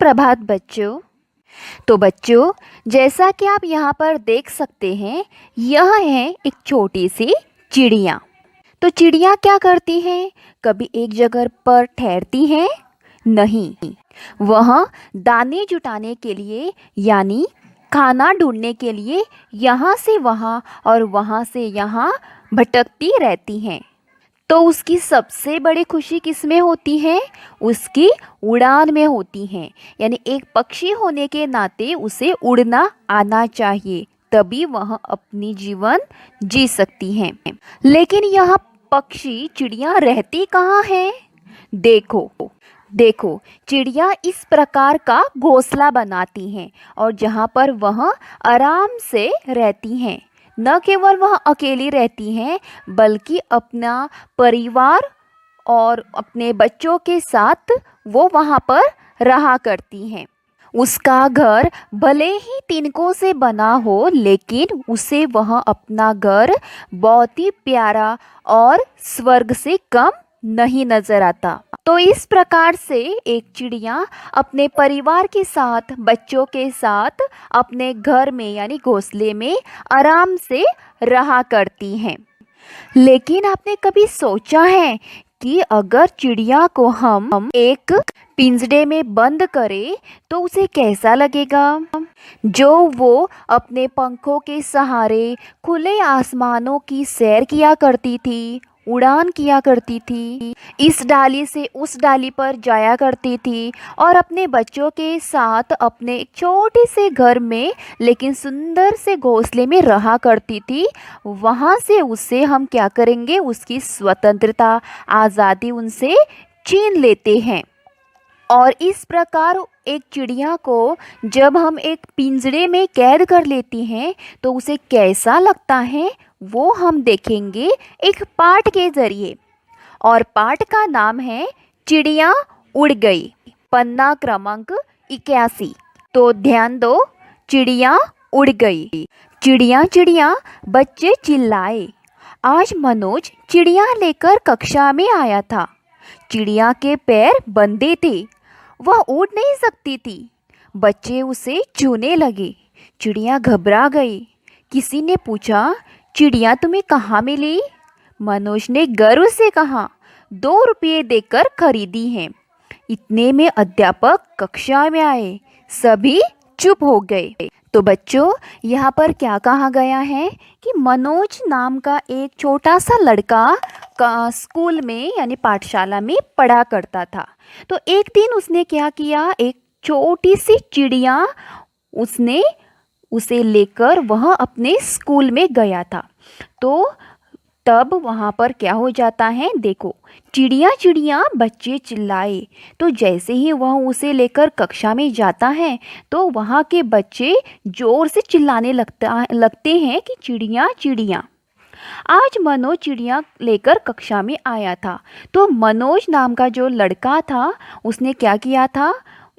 सुप्रभात बच्चों। तो बच्चों, जैसा कि आप यहाँ पर देख सकते हैं, यह है एक छोटी सी चिड़िया। तो चिड़िया क्या करती हैं? कभी एक जगह पर ठहरती हैं? नहीं, वह दाने जुटाने के लिए यानी खाना ढूंढने के लिए यहाँ से वहाँ और वहाँ से यहाँ भटकती रहती हैं। तो उसकी सबसे बड़ी खुशी किस में होती है? उसकी उड़ान में होती है। यानी एक पक्षी होने के नाते उसे उड़ना आना चाहिए, तभी वह अपनी जीवन जी सकती है। लेकिन यह पक्षी चिड़िया रहती कहाँ है? देखो देखो, चिड़िया इस प्रकार का घोंसला बनाती हैं और जहाँ पर वह आराम से रहती हैं। न केवल वह अकेली रहती हैं, बल्कि अपना परिवार और अपने बच्चों के साथ वो वहाँ पर रहा करती हैं। उसका घर भले ही तिनकों से बना हो, लेकिन उसे वह अपना घर बहुत ही प्यारा और स्वर्ग से कम नहीं नजर आता। तो इस प्रकार से एक चिड़िया अपने परिवार के साथ, बच्चों के साथ अपने घर में यानी घोंसले में आराम से रहा करती हैं। लेकिन आपने कभी सोचा है कि अगर चिड़िया को हम एक पिंजरे में बंद करें तो उसे कैसा लगेगा? जो वो अपने पंखों के सहारे खुले आसमानों की सैर किया करती थी, उड़ान किया करती थी, इस डाली से उस डाली पर जाया करती थी और अपने बच्चों के साथ अपने एक छोटे से घर में लेकिन सुंदर से घोंसले में रहा करती थी, वहाँ से उसे हम क्या करेंगे? उसकी स्वतंत्रता, आज़ादी उनसे छीन लेते हैं। और इस प्रकार एक चिड़िया को जब हम एक पिंजरे में कैद कर लेती हैं तो उसे कैसा लगता है, वो हम देखेंगे एक पाठ के ज़रिए। और पाठ का नाम है चिड़िया उड़ गई, पन्ना क्रमांक 81। तो ध्यान दो, चिड़िया उड़ गई। चिड़िया चिड़िया बच्चे चिल्लाए। आज मनोज चिड़िया लेकर कक्षा में आया था। चिड़िया के पैर बंधे थे, वह उड़ नहीं सकती थी। बच्चे उसे छूने लगे। चिड़िया घबरा गई। किसी ने पूछा, चिड़िया तुम्हें कहाँ मिली? मनोज ने गर्व से कहा, 2 रुपये देकर खरीदी हैं। इतने में अध्यापक कक्षा में आए। सभी चुप हो गए। तो बच्चों, यहाँ पर क्या कहा गया है कि मनोज नाम का एक छोटा सा लड़का का स्कूल में यानी पाठशाला में पढ़ा करता था। तो एक दिन उसने क्या किया, एक छोटी सी चिड़िया उसने उसे लेकर वह अपने स्कूल में गया था। तो तब वहाँ पर क्या हो जाता है, देखो, चिड़िया चिड़िया बच्चे चिल्लाए। तो जैसे ही वह उसे लेकर कक्षा में जाता है तो वहाँ के बच्चे ज़ोर से चिल्लाने लगते हैं कि चिड़िया चिड़िया। आज मनोज चिड़िया लेकर कक्षा में आया था। तो मनोज नाम का जो लड़का था उसने क्या किया था,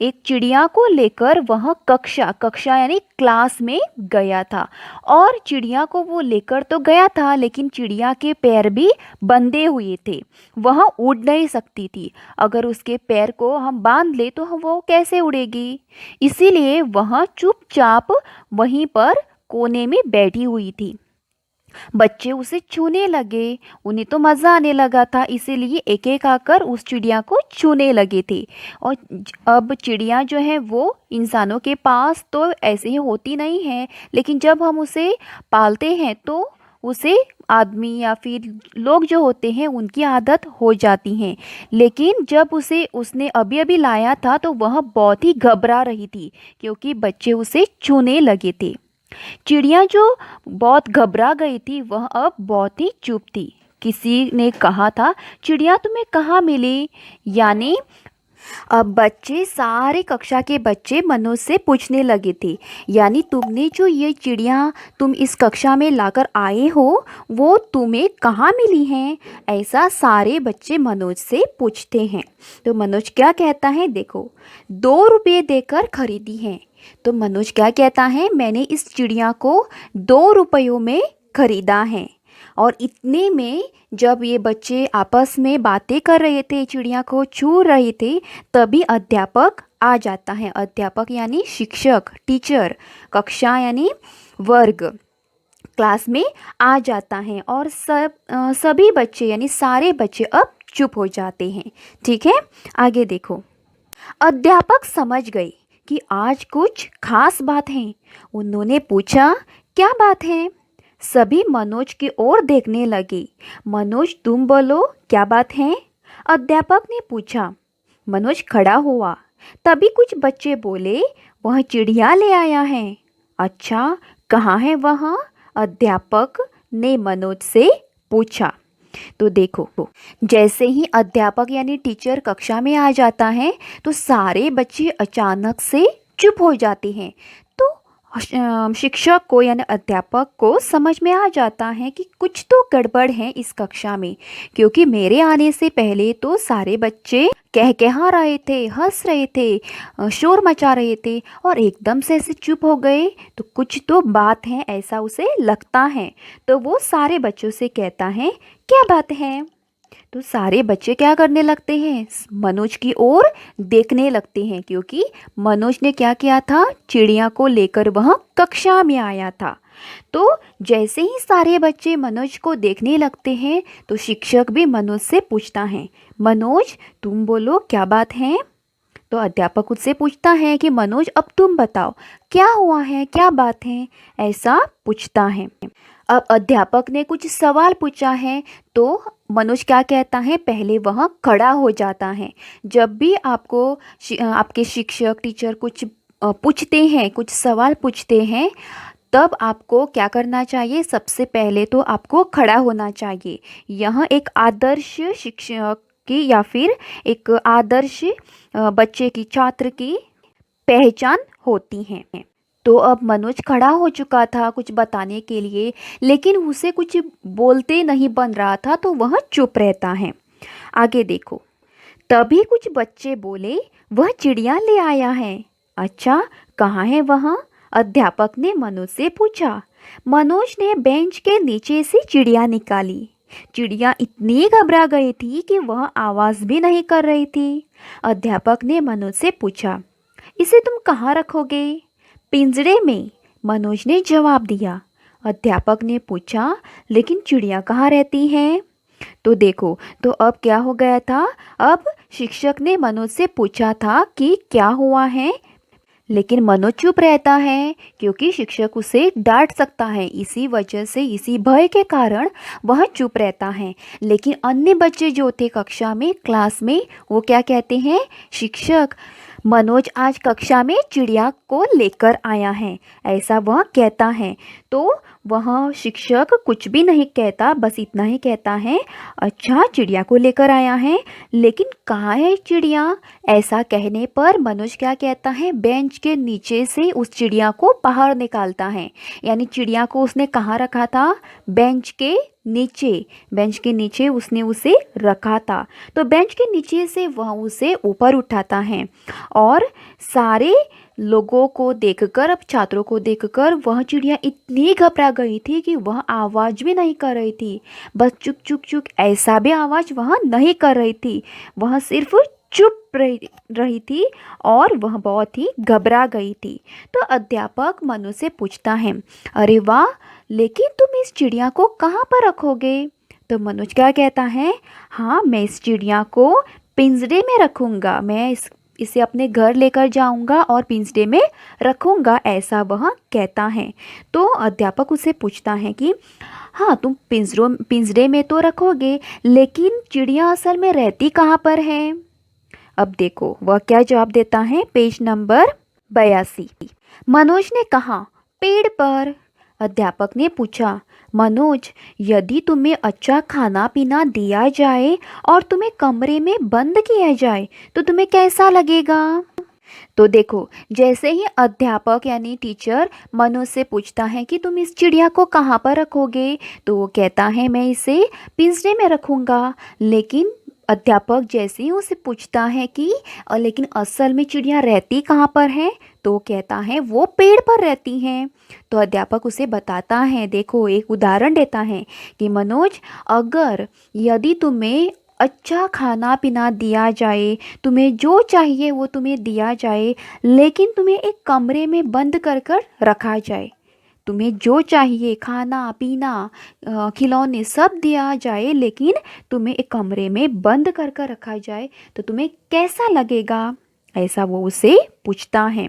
एक चिड़िया को लेकर वह कक्षा यानी क्लास में गया था। और चिड़िया को वो लेकर तो गया था, लेकिन चिड़िया के पैर भी बंधे हुए थे, वह उड़ नहीं सकती थी। अगर उसके पैर को हम बांध ले तो वो कैसे उड़ेगी? इसीलिए वह चुपचाप वहीं पर कोने में बैठी हुई थी। बच्चे उसे छूने लगे, उन्हें तो मज़ा आने लगा था, इसीलिए एक एक आकर उस चिड़िया को छूने लगे थे। और अब चिड़िया जो है वो इंसानों के पास तो ऐसे ही होती नहीं है, लेकिन जब हम उसे पालते हैं तो उसे आदमी या फिर लोग जो होते हैं उनकी आदत हो जाती हैं। लेकिन जब उसने अभी अभी लाया था तो वह बहुत ही घबरा रही थी, क्योंकि बच्चे उसे छूने लगे थे। चिड़िया जो बहुत घबरा गई थी वह अब बहुत ही चुप थी। किसी ने कहा था, चिड़िया तुम्हें कहाँ मिली? यानी अब बच्चे, सारे कक्षा के बच्चे मनोज से पूछने लगे थे, यानी तुमने जो ये चिड़िया तुम इस कक्षा में लाकर आए हो वो तुम्हें कहाँ मिली हैं? ऐसा सारे बच्चे मनोज से पूछते हैं। तो मनोज क्या कहता है, देखो, 2 रुपये देकर खरीदी हैं। तो मनोज क्या कहता है, मैंने इस चिड़िया को 2 रुपयों में खरीदा है। और इतने में जब ये बच्चे आपस में बातें कर रहे थे, चिड़िया को छू रहे थे, तभी अध्यापक आ जाता है। अध्यापक यानी शिक्षक, टीचर, कक्षा यानी वर्ग, क्लास में आ जाता है और सभी बच्चे यानी सारे बच्चे अब चुप हो जाते हैं। ठीक है, आगे देखो। अध्यापक समझ गए कि आज कुछ खास बात है। उन्होंने पूछा, क्या बात है? सभी मनोज की ओर देखने लगे। मनोज, तुम बोलो, क्या बात है? अध्यापक ने पूछा। मनोज खड़ा हुआ। तभी कुछ बच्चे बोले, वह चिड़िया ले आया है। अच्छा, कहाँ है वह? अध्यापक ने मनोज से पूछा। तो देखो, जैसे ही अध्यापक यानी टीचर कक्षा में आ जाता है तो सारे बच्चे अचानक से चुप हो जाते हैं। तो शिक्षक को यानी अध्यापक को समझ में आ जाता है कि कुछ तो गड़बड़ है इस कक्षा में, क्योंकि मेरे आने से पहले तो सारे बच्चे कह रहे थे, हंस रहे थे, शोर मचा रहे थे, और एकदम से ऐसे चुप हो गए। तो कुछ तो बात है, ऐसा उसे लगता है। तो वो सारे बच्चों से कहता है, क्या बात है? तो सारे बच्चे क्या करने लगते हैं? मनोज की ओर देखने लगते हैं, क्योंकि मनोज ने क्या किया था? चिड़िया को लेकर वह कक्षा में आया था। तो जैसे ही सारे बच्चे मनोज को देखने लगते हैं तो शिक्षक भी मनोज से पूछता है, मनोज तुम बोलो, क्या बात है? तो अध्यापक उससे पूछता है कि मनोज अब तुम बताओ, क्या हुआ है, क्या बात है? ऐसा पूछता है। अब अध्यापक ने कुछ सवाल पूछा है तो मनोज क्या कहता है? पहले वह खड़ा हो जाता है। जब भी आपको आपके शिक्षक, टीचर कुछ पूछते हैं, कुछ सवाल पूछते हैं, तब आपको क्या करना चाहिए? सबसे पहले तो आपको खड़ा होना चाहिए। यह एक आदर्श शिक्षक की या फिर एक आदर्श बच्चे की, छात्र की पहचान होती है। तो अब मनोज खड़ा हो चुका था कुछ बताने के लिए, लेकिन उसे कुछ बोलते नहीं बन रहा था, तो वह चुप रहता है। आगे देखो। तभी कुछ बच्चे बोले, वह चिड़िया ले आया है। अच्छा, कहाँ है वह? अध्यापक ने मनोज से पूछा। मनोज ने बेंच के नीचे से चिड़िया निकाली। चिड़िया इतनी घबरा गई थी कि वह आवाज़ भी नहीं कर रही थी। अध्यापक ने मनोज से पूछा, इसे तुम कहाँ रखोगे? पिंजरे में, मनोज ने जवाब दिया। अध्यापक ने पूछा, लेकिन चिड़िया कहाँ रहती है? तो देखो, तो अब क्या हो गया था? अब शिक्षक ने मनोज से पूछा था कि क्या हुआ है, लेकिन मनोज चुप रहता है, क्योंकि शिक्षक उसे डांट सकता है। इसी वजह से, इसी भय के कारण वह चुप रहता है। लेकिन अन्य बच्चे जो थे कक्षा में, क्लास में, वो क्या कहते हैं? शिक्षक, मनोज आज कक्षा में चिड़िया को लेकर आया है, ऐसा वह कहता है। तो वह शिक्षक कुछ भी नहीं कहता, बस इतना ही कहता है, अच्छा चिड़िया को लेकर आया है, लेकिन कहाँ है चिड़िया? ऐसा कहने पर मनोज क्या कहता है? बेंच के नीचे से उस चिड़िया को बाहर निकालता है। यानी चिड़िया को उसने कहाँ रखा था? बेंच के नीचे। बेंच के नीचे उसने उसे रखा था। तो बेंच के नीचे से वह उसे ऊपर उठाता है, और सारे लोगों को देखकर, अब छात्रों को देखकर, वह चिड़िया इतनी घबरा गई थी कि वह आवाज़ भी नहीं कर रही थी। बस चुक चुक चुक ऐसा भी आवाज़ वह नहीं कर रही थी, वह सिर्फ चुप रही थी, और वह बहुत ही घबरा गई थी। तो अध्यापक मनु से पूछता है, अरे वाह, लेकिन तुम इस चिड़िया को कहाँ पर रखोगे? तो मनोज क्या कहता है? हाँ, मैं इस चिड़िया को पिंजरे में रखूँगा, मैं इसे अपने घर लेकर जाऊंगा और पिंजरे में रखूंगा, ऐसा वह कहता है। तो अध्यापक उसे पूछता है कि हाँ, तुम पिंजरे में तो रखोगे, लेकिन चिड़िया असल में रहती कहाँ पर है? अब देखो वह क्या जवाब देता है, पेज नंबर 82। मनोज ने कहा, पेड़ पर। अध्यापक ने पूछा, मनोज, यदि तुम्हें अच्छा खाना पीना दिया जाए और तुम्हें कमरे में बंद किया जाए तो तुम्हें कैसा लगेगा? तो देखो, जैसे ही अध्यापक यानी टीचर मनोज से पूछता है कि तुम इस चिड़िया को कहाँ पर रखोगे, तो वो कहता है मैं इसे पिंजरे में रखूँगा, लेकिन अध्यापक जैसे ही उसे पूछता है कि लेकिन असल में चिड़िया रहती कहाँ पर है, तो कहता है वो पेड़ पर रहती हैं। तो अध्यापक उसे बताता है, देखो एक उदाहरण देता है कि मनोज, अगर यदि तुम्हें अच्छा खाना पीना दिया जाए, तुम्हें जो चाहिए वो तुम्हें दिया जाए, लेकिन तुम्हें एक कमरे में बंद कर कर रखा जाए, तुम्हें जो चाहिए खाना पीना खिलौने सब दिया जाए, लेकिन तुम्हें एक कमरे में बंद कर कर रखा जाए, तो तुम्हें कैसा लगेगा? ऐसा वो उसे पूछता है।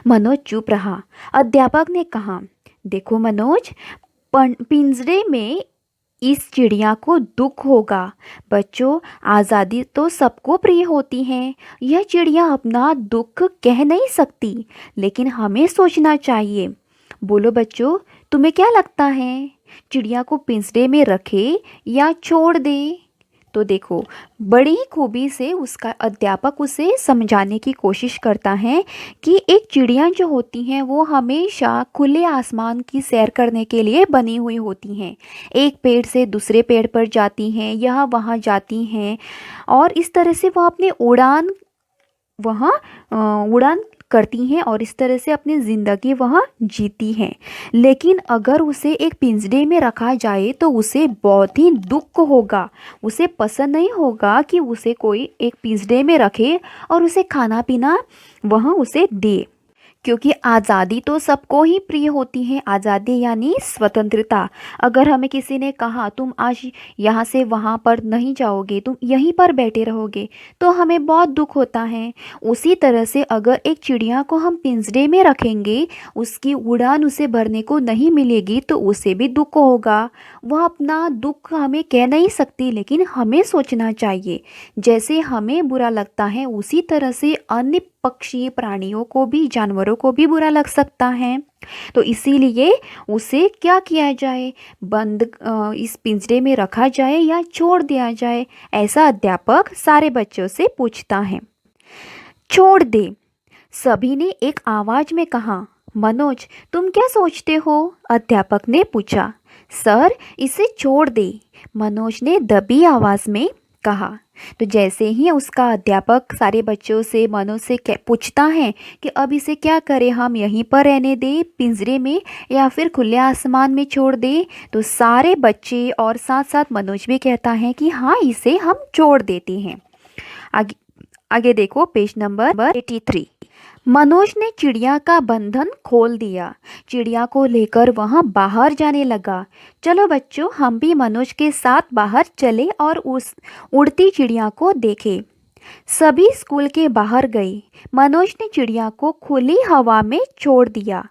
मनोज चुप रहा। अध्यापक ने कहा, देखो मनोज, पिंजरे में इस चिड़िया को दुख होगा। बच्चों, आज़ादी तो सबको प्रिय होती है। यह चिड़िया अपना दुख कह नहीं सकती, लेकिन हमें सोचना चाहिए। बोलो बच्चों, तुम्हें क्या लगता है, चिड़िया को पिंजरे में रखे या छोड़ दे? तो देखो, बड़ी खूबी से उसका अध्यापक उसे समझाने की कोशिश करता है कि एक चिड़िया जो होती हैं वो हमेशा खुले आसमान की सैर करने के लिए बनी हुई होती हैं। एक पेड़ से दूसरे पेड़ पर जाती हैं, यहाँ वहाँ जाती हैं, और इस तरह से वह अपने उड़ान करती हैं और इस तरह से अपनी ज़िंदगी वह जीती हैं। लेकिन अगर उसे एक पिंजरे में रखा जाए तो उसे बहुत ही दुख होगा। उसे पसंद नहीं होगा कि उसे कोई एक पिंजरे में रखे और उसे खाना पीना वह उसे दे, क्योंकि आज़ादी तो सबको ही प्रिय होती है। आज़ादी यानी स्वतंत्रता। अगर हमें किसी ने कहा तुम आज यहाँ से वहाँ पर नहीं जाओगे, तुम यहीं पर बैठे रहोगे, तो हमें बहुत दुख होता है। उसी तरह से अगर एक चिड़िया को हम पिंजरे में रखेंगे, उसकी उड़ान उसे भरने को नहीं मिलेगी, तो उसे भी दुख होगा। वह अपना दुख हमें कह नहीं सकती, लेकिन हमें सोचना चाहिए। जैसे हमें बुरा लगता है, उसी तरह से अन्य पक्षी प्राणियों को भी, जानवरों को भी बुरा लग सकता है। तो इसीलिए उसे क्या किया जाए, बंद इस पिंजरे में रखा जाए या छोड़ दिया जाए? ऐसा अध्यापक सारे बच्चों से पूछता है। छोड़ दे, सभी ने एक आवाज में कहा। मनोज, तुम क्या सोचते हो? अध्यापक ने पूछा। सर, इसे छोड़ दे, मनोज ने दबी आवाज में कहा। तो जैसे ही उसका अध्यापक सारे बच्चों से, मनोज से पूछता है कि अब इसे क्या करें, हम यहीं पर रहने दें पिंजरे में या फिर खुले आसमान में छोड़ दें, तो सारे बच्चे और साथ साथ मनोज भी कहता है कि हाँ, इसे हम छोड़ देते हैं। आगे आगे देखो, पेज नंबर 83। मनोज ने चिड़िया का बंधन खोल दिया। चिड़िया को लेकर वह बाहर जाने लगा। चलो बच्चों, हम भी मनोज के साथ बाहर चले और उस उड़ती चिड़िया को देखें। सभी स्कूल के बाहर गए। मनोज ने चिड़िया को खुली हवा में छोड़ दिया।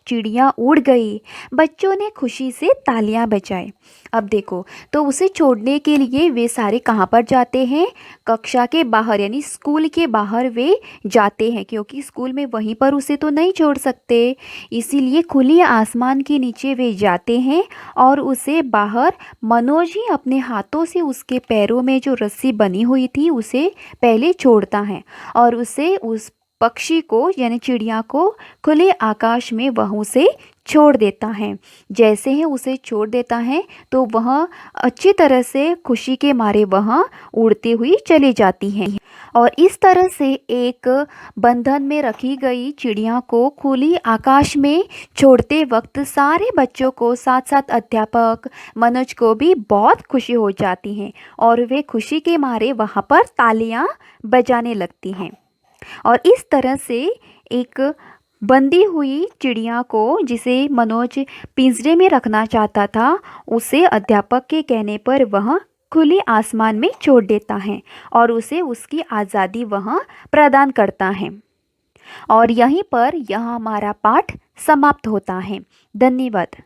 चिड़िया उड़ गई। बच्चों ने खुशी से तालियां बजाई। अब देखो, तो उसे छोड़ने के लिए वे सारे कहाँ पर जाते हैं? कक्षा के बाहर, यानी स्कूल के बाहर वे जाते हैं, क्योंकि स्कूल में वहीं पर उसे तो नहीं छोड़ सकते। इसीलिए खुली आसमान के नीचे वे जाते हैं और उसे बाहर मनोज ही अपने हाथों से उसके पैरों में जो रस्सी बनी हुई थी उसे पहले छोड़ता है और उसे उस पक्षी को, यानी चिड़िया को, खुले आकाश में वह उसे छोड़ देता है। जैसे ही उसे छोड़ देता है तो वह अच्छी तरह से खुशी के मारे वह उड़ती हुई चली जाती हैं। और इस तरह से एक बंधन में रखी गई चिड़िया को खुली आकाश में छोड़ते वक्त सारे बच्चों को, साथ साथ अध्यापक मनोज को भी बहुत खुशी हो जाती है और वे खुशी के मारे वहाँ पर तालियां बजाने लगती हैं। और इस तरह से एक बंधी हुई चिड़िया को, जिसे मनोज पिंजरे में रखना चाहता था, उसे अध्यापक के कहने पर वह खुले आसमान में छोड़ देता है और उसे उसकी आज़ादी वह प्रदान करता है। और यहीं पर यह हमारा पाठ समाप्त होता है। धन्यवाद।